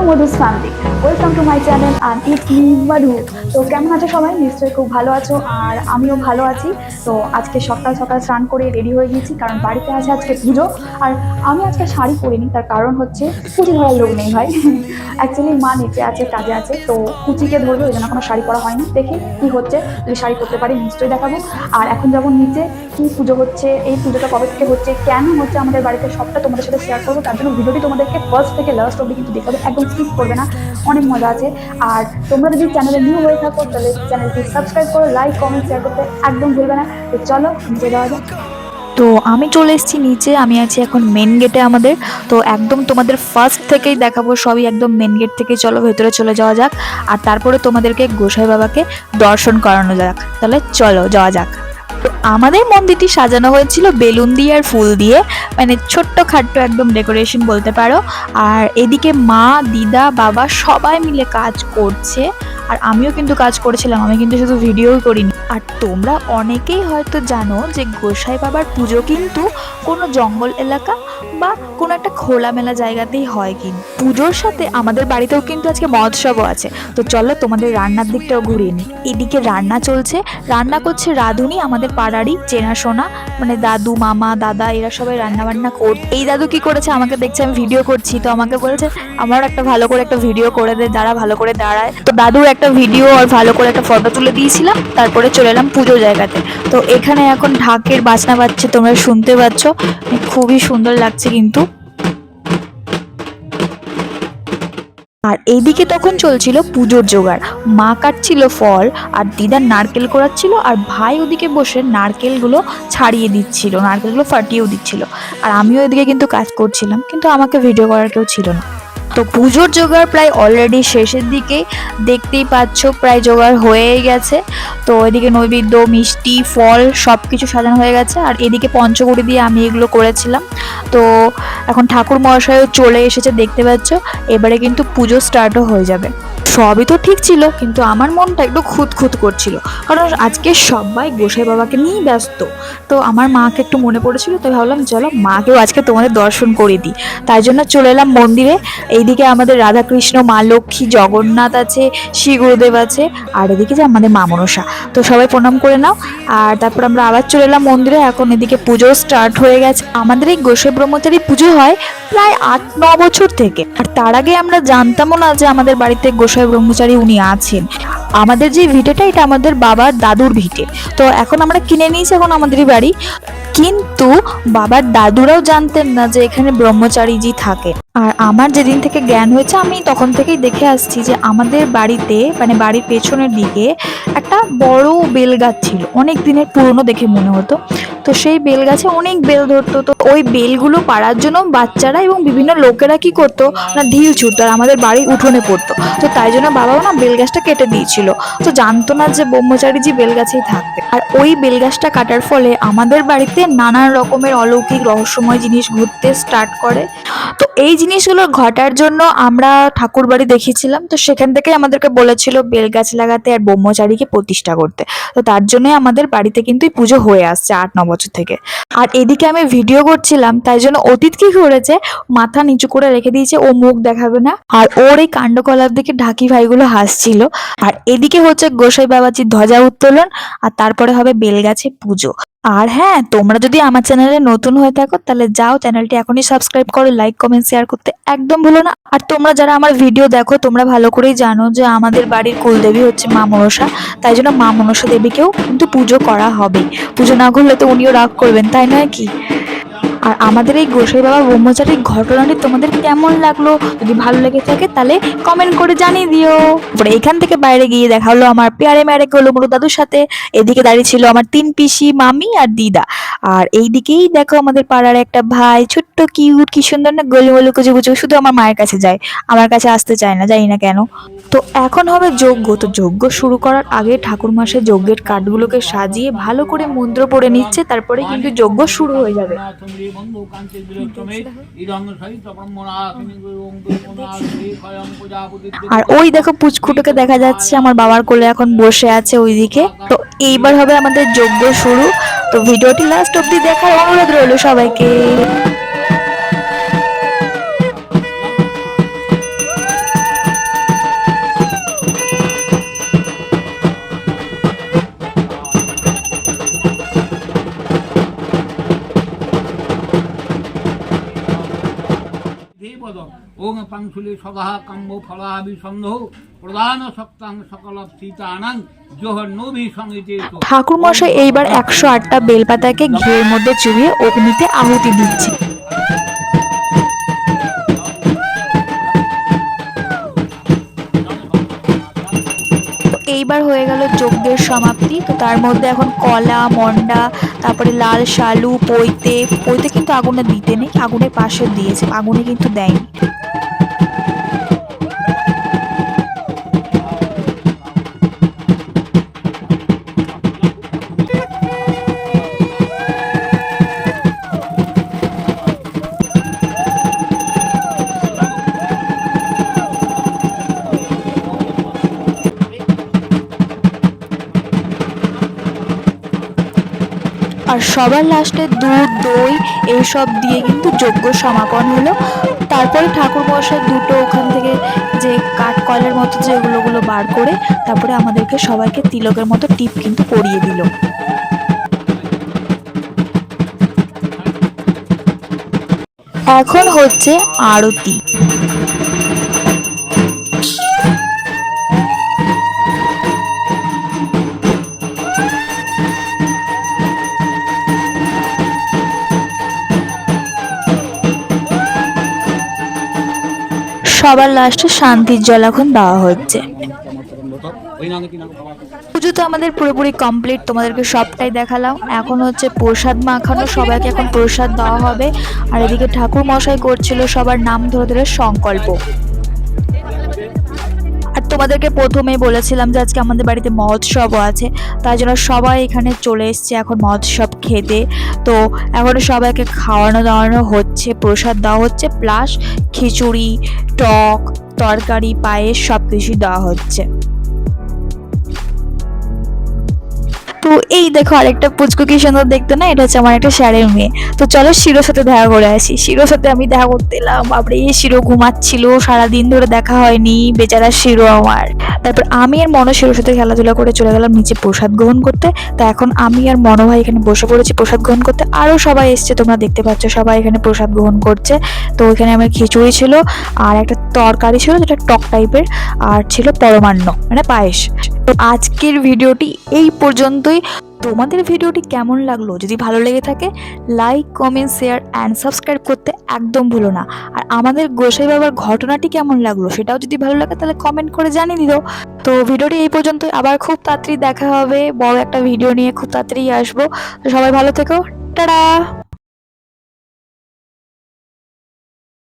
Madhu's family, welcome to my channel and it's me Madhu. তো কেমন আছো সবাই? নিশ্চয়ই খুব ভালো আছো, আর আমিও ভালো আছি। তো আজকে সকাল সকাল স্নান করে রেডি হয়ে গিয়েছি, কারণ বাড়িতে আছে আজকে পুজো। আর আমি আজকে শাড়ি পরিনি, তার কারণ হচ্ছে কুচি ধরার লোক নেই ভাই। অ্যাকচুয়ালি মা নিচে আছে, কাজে আছে, তো কুচিকে ধরবে, ওই জন্য কোনো শাড়ি পরা হয়নি। দেখি কি হচ্ছে, যদি শাড়ি পরতে পারি নিশ্চয়ই দেখাবো। আর এখন যাবো নিচে, কি পুজো হচ্ছে, এই পুজোটা কবে থেকে হচ্ছে, কেন হচ্ছে আমাদের বাড়িতে, সবটা তোমাদের সাথে শেয়ার করবো। তার জন্য ভিডিওটি তোমাদেরকে ফার্স্ট থেকে লাস্ট অবধি কিন্তু দেখতে হবে, একদম স্কিপ করবে না, অনেক মজা আছে। আর তোমরা যদি চ্যানেলে নিউ হয়ে থাকো তাহলে চ্যানেলটি সাবস্ক্রাইব করো, লাইক কমেন্ট শেয়ার করতে একদম ভুলবে না। তো চলো নিচে যাওয়া যাক। তো আমি চলে এসেছি নিচে, আমি আছি এখন মেন গেটে আমাদের। তো একদম তোমাদের ফার্স্ট থেকেই দেখাবো সবই, একদম মেন গেট থেকেই চলো ভেতরে চলে যাওয়া যাক। আর তারপরে তোমাদেরকে গোসাই বাবাকে দর্শন করানো যাক। তাহলে চলো যাওয়া যাক। তো আমাদের মন্দিরটি সাজানো হয়েছিল বেলুন দিয়ে আর ফুল দিয়ে, মানে ছোট্ট খাট্ট একদম ডেকোরেশন বলতে পারো। আর এদিকে মা, দিদা, বাবা সবাই মিলে কাজ করছে। আর আমিও কিন্তু কাজ করেছিলাম, আমি কিন্তু শুধু ভিডিওই করিনি। আর তোমরা অনেকেই হয়তো জানো যে গোসাই বাবার পুজো কিন্তু কোনো জঙ্গল এলাকা বা কোনো একটা খোলামেলা জায়গাতেই হয়। কিন্তু পুজোর সাথে আমাদের বাড়িতেও কিন্তু আজকে মহোৎসবও আছে। তো চলো তোমাদের রান্নার দিকটাও ঘুরিয়ে নিই। এদিকে রান্না চলছে, রান্না করছে রাঁধুনি, আমাদের পাড়ারই চেনাশোনা, মানে দাদু, মামা, দাদা এরা সবাই রান্না বান্না করছে। এই দাদু কি করেছে, আমাকে দেখছে আমি ভিডিও করছি, তো আমাকে বলেছে আমার একটা ভালো করে একটা ভিডিও করে দে, দাঁড়া ভালো করে দাঁড়ায়। তো দাদুর একটা ভিডিও আর ভালো করে একটা ফটো তুলে দিয়েছিলাম, তারপরে চলে এলাম পুজো জায়গাতে। তো এখানে এখন ঢাকের বাজনা বাজছে, তোমরা শুনতে পাচ্ছ, খুবই সুন্দর লাগছে কিন্তু। আর এইদিকে তখন চলছিল পুজোর জোগাড়, মা কাটছিল ফল, আর দিদা নারকেল কোড়াচ্ছিল, আর ভাই ওদিকে বসে নারকেলগুলো ছাড়িয়ে দিচ্ছিল, নারকেলগুলো ফাটিয়েও দিচ্ছিল। আর আমিও এদিকে কিন্তু কাজ করছিলাম, কিন্তু আমাকে ভিডিও করার কেউ ছিল না। তো পুজোর জোগাড় প্রায় অলরেডি শেষের দিকে, দেখতেই পাচ্ছ প্রায় জোগাড় হয়েই গেছে। তো এদিকে নৈবেদ্য, মিষ্টি, ফল সব কিছু সাজানো হয়ে গেছে। আর এদিকে পঞ্চকুড়ি দিয়ে আমি এগুলো করেছিলাম। তো এখন ঠাকুর মহাশয়ও চলে এসেছে, দেখতে পাচ্ছ। এবারে কিন্তু পুজো স্টার্টও হয়ে যাবে। সবই তো ঠিক ছিল, কিন্তু আমার মনটা একটু খুঁতখুত করছিল, কারণ আজকে সবাই গোসাই বাবাকে নিয়েই ব্যস্ত। তো আমার মাকে একটু মনে পড়েছিল, তো ভাবলাম চলো মাকেও আজকে তোমাদের দর্শন করে দিই। তাই জন্য চলে এলাম মন্দিরে। এইদিকে আমাদের রাধাকৃষ্ণ, মা লক্ষ্মী, জগন্নাথ আছে, শ্রী গুরুদেব আছে, আর এদিকে যে আমাদের মা মনসা। তো সবাই প্রণাম করে নাও। আর তারপর আমরা আবার চলে এলাম মন্দিরে। এখন এদিকে পুজো স্টার্ট হয়ে গেছে। আমাদের এই গোসাই ব্রহ্মচারী পুজো হয় প্রায় 8-9 বছর থেকে। আর তার আগে আমরা জানতামও না যে আমাদের বাড়িতে গোসাই ব্রহ্মচারী উনি আছেন। আমাদের যে ভিটেটা, এটা আমাদের বাবার দাদুর ভিটে। তো এখন আমরা কিনে নিয়েছি, এখন আমাদেরই বাড়ি। কিন্তু বাবার দাদুরাও জানতেন না যে এখানে ব্রহ্মচারীজি থাকে। আর আমার যেদিন থেকে জ্ঞান হয়েছে, আমি তখন থেকেই দেখে আসছি যে আমাদের বাড়িতে, মানে বাড়ির পেছনের দিকে একটা বড় বেল গাছ ছিল, অনেক দিনের পুরনো দেখে মনে হতো। তো সেই বেল গাছে অনেক বেল ধরতো। তো ওই বেলগুলো পাড়ার জন্য বাচ্চারা এবং বিভিন্ন লোকেরা কি করতো না, ঢিল ছুটতো, আর আমাদের বাড়ির উঠোনে পড়তো। তো তাই জন্য বাবাও না বেল গাছটা কেটে দিয়েছিল। তো জানতো না যে ব্রহ্মচারীজি বেল গাছেই থাকবে। আর ওই বেল গাছটা কাটার ফলে আমাদের বাড়িতে নানান রকমের অলৌকিক রহস্যময় জিনিস ঘটতে স্টার্ট করে। তো এই জিনিসগুলো ঘটার জন্য আমরা ঠাকুর বাড়ি দেখিয়েছিলাম। তো সেখান থেকে আমাদেরকে বলেছিল বেল গাছ লাগাতে আর ব্রহ্মচারীকে প্রতিষ্ঠা করতে। তো তার জন্য আমাদের বাড়িতে কিন্তু এই পুজো হয়ে আসছে 8-9 বছর থেকে। আর এদিকে আমি ভিডিও করছিলাম, তাই জন্য অতীত কি করেছে, মাথা নিচু করে রেখে দিয়েছে, ও মুখ দেখাবে না। আর ওর এই কাণ্ডকলাপ দিকে ঢাকি ভাইগুলো হাসছিল। আর এদিকে হচ্ছে গোসাই বাবাজির ধ্বজা উত্তোলন, আর তারপরে হবে বেলগাছে পুজো। আর হ্যাঁ, তোমরা যদি আমার চ্যানেলে নতুন হয়ে থাকো তাহলে যাও, চ্যানেলটি এখনই সাবস্ক্রাইব করো, লাইক কমেন্ট শেয়ার করতে একদম ভুলো না। আর তোমরা যারা আমার ভিডিও দেখো, তোমরা ভালো করেই জানো যে আমাদের বাড়ির কুলদেবী হচ্ছে মা মনসা। তাই জন্য মা মনসা দেবীকেও কিন্তু পুজো করা হবে। পুজো না করলে তো উনিও রাগ করবেন, তাই নয় কি? আর আমাদের এই গোসাই বাবা ব্রহ্মচারীর ঘটনাটি তোমাদের কেমন লাগলো, যদি ভালো লেগে থাকে তাহলে কমেন্ট করে জানিয়ে দিও। তারপরে এখান থেকে বাইরে গিয়ে দেখা হলো আমার পেয়ারে ম্যারে গোলুমুলু দাদুর সাথে। এদিকে দাঁড়িয়ে ছিল আমার 3 পিসি, মামি আর দিদা। আর এইদিকেই দেখো আমাদের পাড়ার একটা ভাই, ছোট্ট কিউট, কি সুন্দর না, গোলুমুলু কুচু কুচু, শুধু আমার মায়ের কাছে যায়, আমার কাছে আসতে চায় না, জানি না কেন। তো এখন হবে যজ্ঞ। তো যজ্ঞ শুরু করার আগে ঠাকুরমশাই যজ্ঞের কাঠগুলোকে সাজিয়ে ভালো করে মন্ত্র পড়ে নিচ্ছে, তারপরে কিন্তু যজ্ঞ শুরু হয়ে যাবে। আর ওই দেখো পুচকুটোকে দেখা যাচ্ছে, আমার বাবার কোলে এখন বসে আছে ওইদিকে। তো এইবার হবে আমাদের যজ্ঞ শুরু। তো ভিডিওটি লাস্ট অব্দি দেখার অনুরোধ রইল সবাইকে। পদ ওং পাংশুলি সদা কাম্য ফলাভিসন্ধ প্রধান সক্তাং সকল সীতানাং জহন্নভি সঙ্গীতে। ঠাকুর মশাই এইবার 108টা বেলপাতাকে ঘিয়ের মধ্যে চুবিয়ে অগ্নিতে আহুতি দিচ্ছে। এইবার হয়ে গেল যজ্ঞের সমাপ্তি। তো তার মধ্যে এখন কলা, মন্ডা, তারপরে লাল শালু, পৈতে কিন্তু আগুনে দিতে নেই, আগুনের পাশে দিয়েছে, আগুনে কিন্তু দেয়নি। আর সবার লাস্টে দুধ, দই এইসব দিয়ে কিন্তু যজ্ঞ সমাপন হলো। তারপরে ঠাকুর মশাই দুটো ওখান থেকে যে কাঠ কয়লার মতো যেগুলো বার করে তারপরে আমাদেরকে সবাইকে তিলকের মতো টিপ কিন্তু পরিয়ে দিল। এখন হচ্ছে আরতি। সবার লাস্টে শান্তির জল এখন দেওয়া হচ্ছে। পুজো তো আমাদের পুরোপুরি কমপ্লিট, তোমাদেরকে সবটাই দেখালাম। এখন হচ্ছে প্রসাদ মাখানো, সবাইকে এখন প্রসাদ দেওয়া হবে। আর এদিকে ঠাকুর মশাই করছিল সবার নাম ধরে ধরে সংকল্প। আর তোমাদেরকে প্রথমেই বলেছিলাম যে আজকে আমাদের বাড়িতে মহোৎসবও আছে, তাই জন্য সবাই এখানে চলে এসছে এখন মহোৎসব খেতে। তো এখন সবাইকে খাওয়ানো দাওয়ানো হচ্ছে, প্রসাদ দেওয়া হচ্ছে, প্লাস খিচুড়ি, টক, তরকারি, পায়েস সব কিছুই দেওয়া হচ্ছে। তো এই দেখো আরেকটা পুচকু কি সুন্দর দেখতে না, এটা হচ্ছে আমার একটা স্যারের মেয়ে। তো চলো শিরোর সাথে দেখা করে আসি। শিরোর সাথে আমি দেখা করতে এলাম, বাপরে শিরো ঘুমাচ্ছিল, সারাদিন ধরে দেখা হয়নি বেচারা শিরো আমার। তারপর আমি আর মনো শিরোর সাথে খেলাধুলা করে চলে গেলাম নিচে প্রসাদ গ্রহণ করতে। তা এখন আমি আর মনো ভাই এখানে বসে পড়েছি প্রসাদ গ্রহণ করতে। আরও সবাই এসছে, তোমরা দেখতে পাচ্ছ সবাই এখানে প্রসাদ গ্রহণ করছে। তো এখানে আমার খিচুড়ি ছিল, আর একটা তরকারি ছিল যেটা টক টাইপের, আর ছিল পরমান্ন মানে পায়েস। তো আজকের ভিডিওটি এই পর্যন্তই। তোমাদের ভিডিওটি কেমন লাগলো? যদি ভালো লেগে থাকে like, comment, share and subscribe করতে একদম ভুলো না। আর আমাদের গোসাই বাবার ঘটনাটি কেমন লাগলো সেটাও যদি ভালো লাগে তাহলে কমেন্ট করে জানিয়ে দিও। তো ভিডিওটি এই পর্যন্ত, আবার খুব তাড়াতাড়ি দেখা হবে, বড় একটা ভিডিও নিয়ে খুব তাড়াতাড়ি আসবো। তো সবাই ভালো থেকো, টাটা।